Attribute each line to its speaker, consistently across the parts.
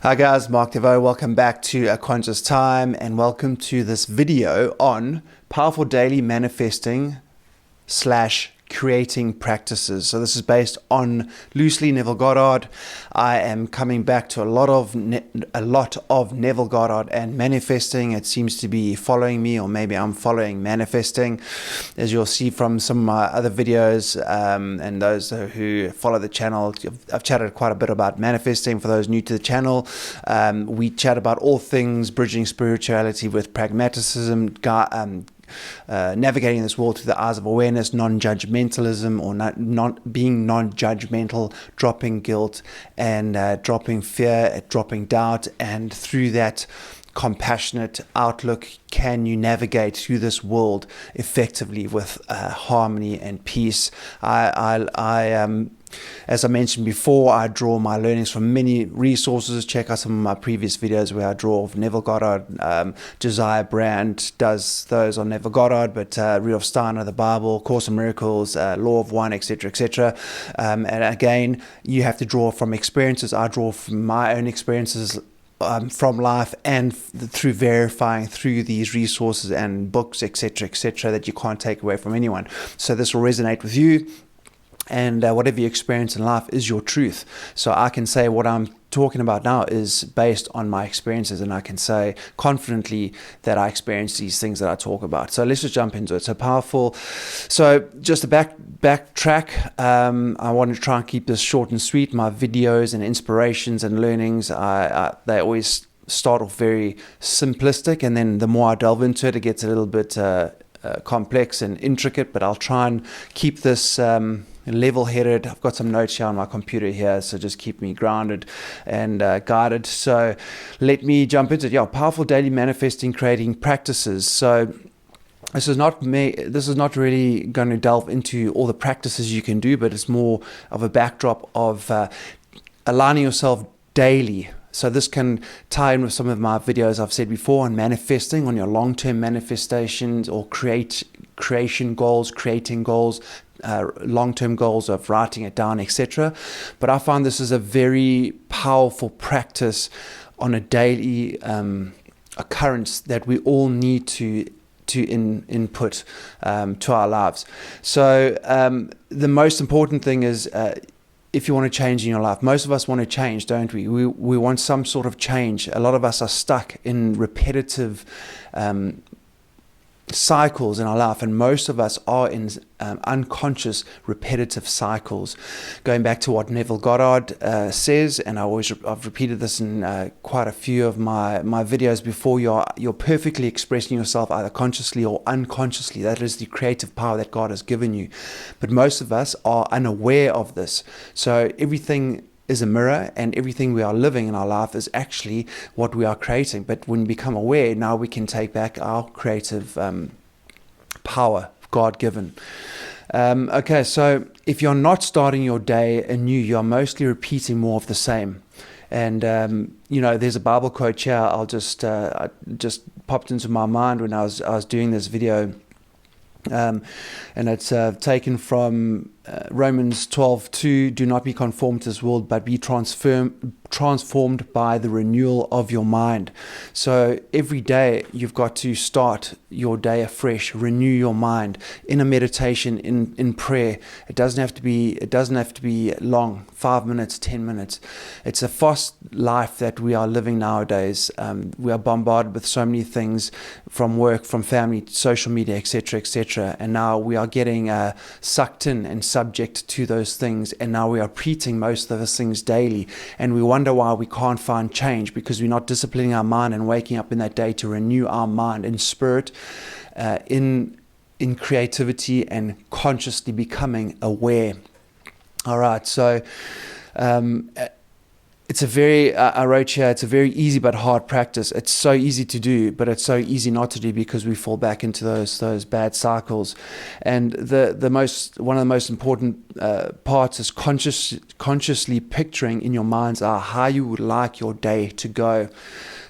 Speaker 1: Hi guys, Mark Devo. Welcome back to A Conscious Time and welcome to this video on powerful daily manifesting slash creating practices. So this is based on loosely Neville Goddard. I am coming back to a lot of Neville Goddard and manifesting. It seems to be following me, or maybe I'm following manifesting, as you'll see from some of my other videos, and those who follow the channel. I've chatted quite a bit about manifesting. For those new to the channel, we chat about all things bridging spirituality with pragmatism, navigating this world through the eyes of awareness, non-judgmentalism, or not being non-judgmental, dropping guilt and dropping fear, dropping doubt, and through that compassionate outlook can you navigate through this world effectively with harmony and peace. As I mentioned before, I draw my learnings from many resources. Check out some of my previous videos where I draw of Neville Goddard. Josiah Brand does those on Neville Goddard, but Rudolf Steiner, the Bible, Course in Miracles, Law of One, etc., etc. And again, you have to draw from experiences. I draw from my own experiences from life and through verifying through these resources and books, etc., etc., that you can't take away from anyone. So this will resonate with you. And whatever you experience in life is your truth. So I can say what I'm talking about now is based on my experiences, and I can say confidently that I experience these things that I talk about. So let's just jump into it. So powerful. So just to backtrack, I want to try and keep this short and sweet. My videos and inspirations and learnings, they always start off very simplistic, and then the more I delve into it, it gets a little bit complex and intricate, but I'll try and keep this level-headed. I've got some notes here on my computer here, so just keep me grounded and guided. So let me jump into it. Yeah, powerful daily manifesting creating practices. So this is not really going to delve into all the practices you can do, but it's more of a backdrop of aligning yourself daily. So this can tie in with some of my videos I've said before on manifesting, on your long-term manifestations or creation goals, creating goals, long-term goals of writing it down, etc. But I find this is a very powerful practice on a daily occurrence that we all need to input to our lives. So the most important thing is if you want to change in your life, most of us want to change, don't we? We want some sort of change. A lot of us are stuck in repetitive cycles in our life, and most of us are in unconscious repetitive cycles. Going back to what Neville Goddard says, and I've repeated this in quite a few of my videos before, you're perfectly expressing yourself either consciously or unconsciously. That is the creative power that God has given you, but most of us are unaware of this. So everything is a mirror, and everything we are living in our life is actually what we are creating. But when we become aware, now we can take back our creative power, God-given. Okay, so if you're not starting your day anew, you're mostly repeating more of the same. And there's a Bible quote here. I just popped into my mind when I was doing this video. And it's taken from Romans 12:2. Do not be conformed to this world, but be transformed by the renewal of your mind. So every day you've got to start your day afresh, renew your mind in a meditation, in prayer. It doesn't have to be long, 5 minutes, 10 minutes. It's a fast life that we are living nowadays. We are bombarded with so many things, from work, from family, social media, etc., etc. And now we are getting sucked in and subject to those things, and now we are repeating most of those things daily, and we wonder why we can't find change, because we're not disciplining our mind and waking up in that day to renew our mind in spirit, in creativity, and consciously becoming aware. All right, so it's a very, I wrote here, it's a very easy but hard practice. It's so easy to do, but it's so easy not to do, because we fall back into those bad cycles. And one of the most important parts is consciously picturing in your mind's eye how you would like your day to go.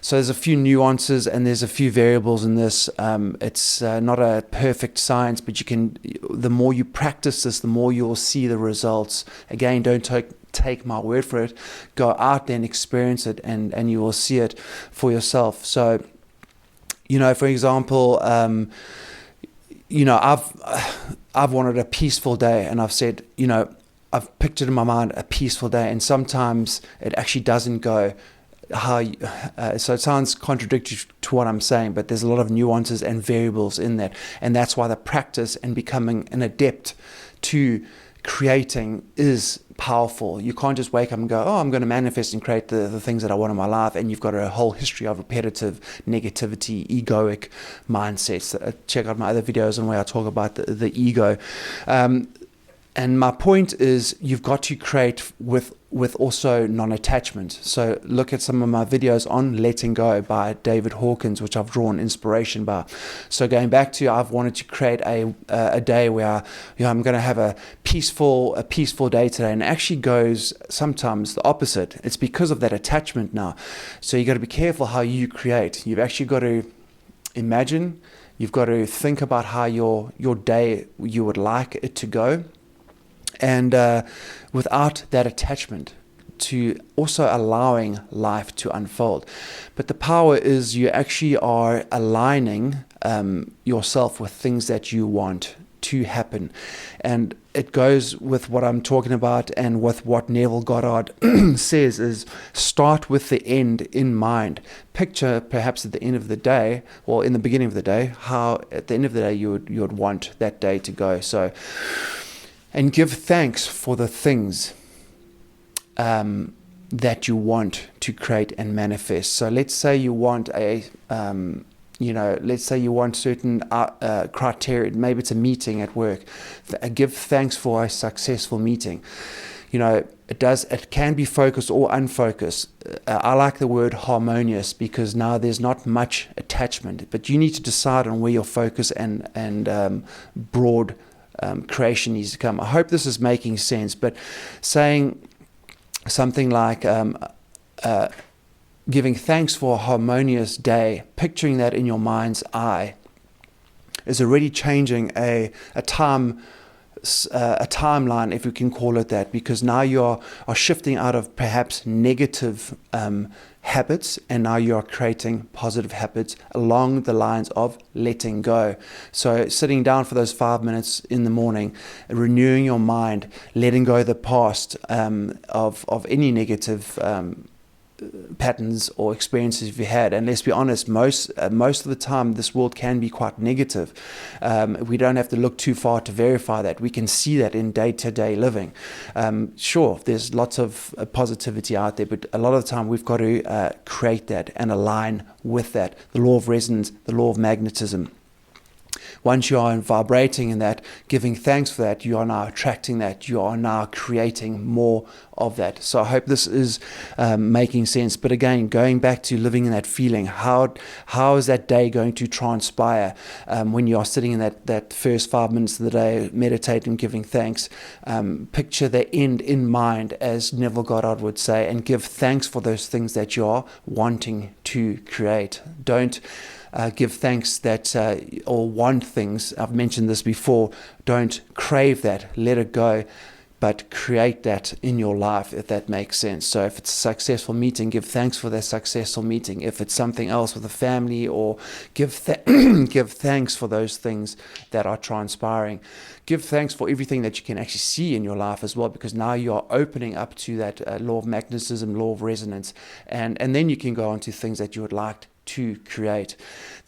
Speaker 1: So there's a few nuances and there's a few variables in this. It's not a perfect science, but the more you practice this, the more you'll see the results. Again, don't take take my word for it. Go out there and experience it, and you will see it for yourself. So, for example, I've wanted a peaceful day, and I've said, I've pictured in my mind a peaceful day, and sometimes it actually doesn't go so it sounds contradictory to what I'm saying, but there's a lot of nuances and variables in that, and that's why the practice and becoming an adept to creating is powerful. You can't just wake up and go, oh, I'm going to manifest and create the things that I want in my life, and you've got a whole history of repetitive negativity, egoic mindsets. Check out my other videos on where I talk about the ego. And my point is, you've got to create with also non-attachment. So look at some of my videos on letting go by David Hawkins, which I've drawn inspiration by. So going back to, I've wanted to create a day where I'm going to have a peaceful day today, and it actually goes sometimes the opposite. It's because of that attachment now. So you got to be careful how you create. You've actually got to imagine. You've got to think about how your day you would like it to go. And without that attachment to also allowing life to unfold. But the power is you actually are aligning yourself with things that you want to happen. And it goes with what I'm talking about, and with what Neville Goddard says is, start with the end in mind. Picture perhaps at the end of the day, or in the beginning of the day, how at the end of the day you would want that day to go. So, and give thanks for the things that you want to create and manifest. So let's say you want let's say you want certain criteria. Maybe it's a meeting at work. Give thanks for a successful meeting. It can be focused or unfocused. I like the word harmonious, because now there's not much attachment, but you need to decide on where your focus and broad creation needs to come. I hope this is making sense, but saying something like giving thanks for a harmonious day, picturing that in your mind's eye, is already changing a timeline, if we can call it that, because now you are shifting out of perhaps negative habits, and now you are creating positive habits along the lines of letting go. So sitting down for those 5 minutes in the morning, renewing your mind, letting go of the past, of any negative patterns or experiences you've had. And let's be honest, most of the time this world can be quite negative. We don't have to look too far to verify that. We can see that in day-to-day living. Sure, there's lots of positivity out there, but a lot of the time we've got to create that and align with that. The law of resonance, the law of magnetism. Once you are vibrating in that, giving thanks for that, you are now attracting that. You are now creating more of that. So I hope this is making sense. But again, going back to living in that feeling, how is that day going to transpire when you are sitting in that first 5 minutes of the day, meditating, giving thanks? Picture the end in mind, as Neville Goddard would say, and give thanks for those things that you are wanting to create. Don't give thanks that or want things. I've mentioned this before. Don't crave that. Let it go. But create that in your life, if that makes sense. So if it's a successful meeting, give thanks for that successful meeting. If it's something else with a family, or give thanks for those things that are transpiring. Give thanks for everything that you can actually see in your life as well, because now you are opening up to that law of magnetism, law of resonance, and then you can go on to things that you would like to create.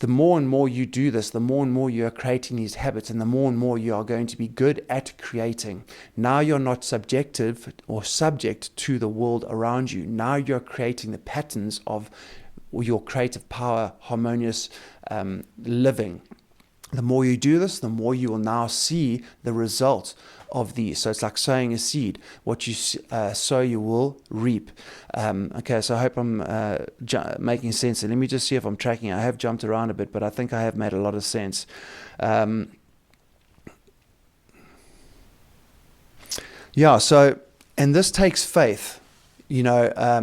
Speaker 1: The more and more you do this, the more and more you are creating these habits, and the more and more you are going to be good at creating. Now you're not subjective or subject to the world around you. Now you're creating the patterns of your creative power, harmonious living. The more you do this, the more you will now see the results of these. So it's like sowing a seed. What you sow, you will reap. Okay, so I hope I'm making sense. And let me just see if I'm tracking. I have jumped around a bit, but I think I have made a lot of sense. So, and this takes faith. You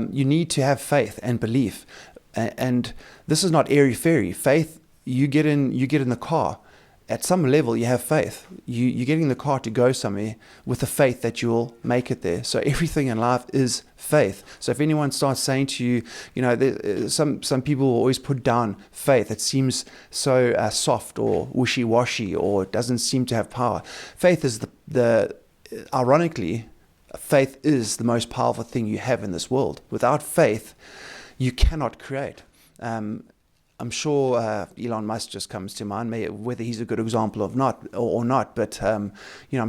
Speaker 1: need to have faith and belief. And this is not airy-fairy. Faith, you get in the car, at some level, you have faith. You're getting the car to go somewhere with the faith that you'll make it there. So everything in life is faith. So if anyone starts saying to you, some people always put down faith. It seems so soft or wishy-washy, or it doesn't seem to have power. Faith is ironically, faith is the most powerful thing you have in this world. Without faith, you cannot create. I'm sure Elon Musk just comes to mind, whether he's a good example of not or not. But I'm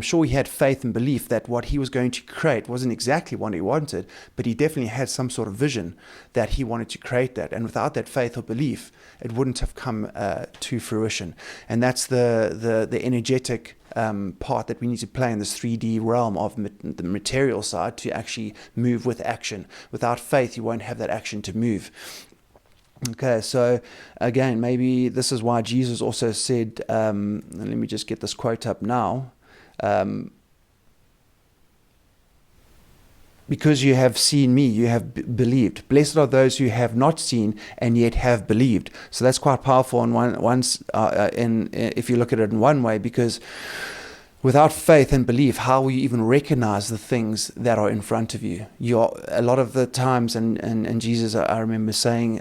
Speaker 1: sure he had faith and belief that what he was going to create wasn't exactly what he wanted, but he definitely had some sort of vision that he wanted to create that. And without that faith or belief, it wouldn't have come to fruition. And that's the energetic part that we need to play in this 3D realm of the material side to actually move with action. Without faith, you won't have that action to move. Okay, so again, maybe this is why Jesus also said, let me just get this quote up now, because you have seen me, you have believed. Blessed are those who have not seen and yet have believed. So that's quite powerful if you look at it in one way, because without faith and belief, how will you even recognize the things that are in front of you? A lot of the times, and Jesus, I remember saying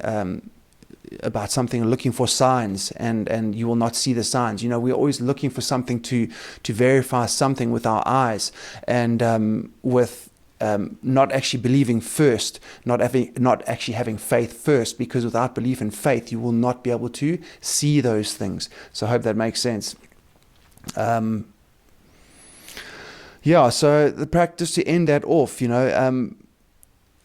Speaker 1: about something, looking for signs, and you will not see the signs. We're always looking for something to verify something with our eyes, and with not actually believing first, not actually having faith first, because without belief and faith, you will not be able to see those things. So I hope that makes sense. So the practice, to end that off,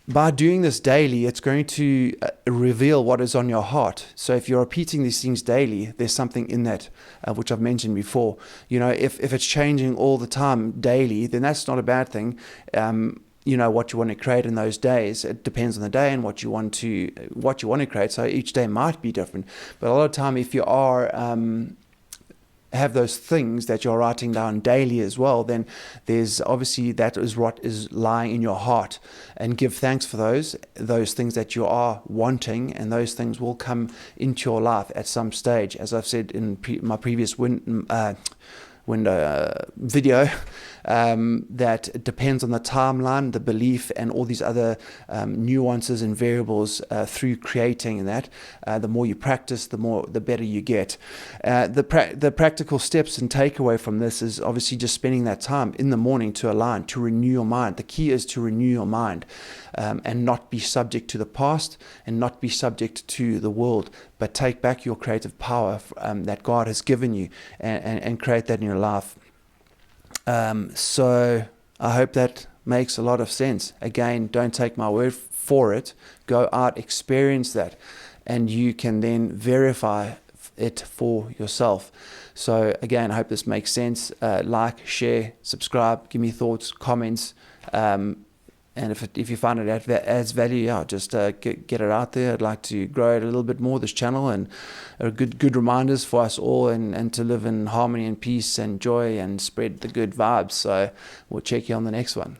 Speaker 1: by doing this daily, it's going to reveal what is on your heart. So if you're repeating these things daily, there's something in that, which I've mentioned before. If it's changing all the time daily, then that's not a bad thing. What you want to create in those days, it depends on the day and what you want to create. So each day might be different. But a lot of time, if you are have those things that you're writing down daily as well, then there's obviously that is what is lying in your heart, and give thanks for those things that you are wanting, and those things will come into your life at some stage. As I've said in my previous video, that it depends on the timeline, the belief, and all these other nuances and variables through creating that. The more you practice, the better you get. The practical steps and takeaway from this is obviously just spending that time in the morning to align, to renew your mind. The key is to renew your mind, and not be subject to the past, and not be subject to the world, but take back your creative power that God has given you, and create that in your life. So I hope that makes a lot of sense. Again, don't take my word for it. Go out, experience that, and you can then verify it for yourself. So again, I hope this makes sense. Like, share, subscribe, give me thoughts, comments, and if you find it adds value, just get it out there. I'd like to grow it a little bit more, this channel, and good reminders for us all, and to live in harmony and peace and joy and spread the good vibes. So we'll check you on the next one.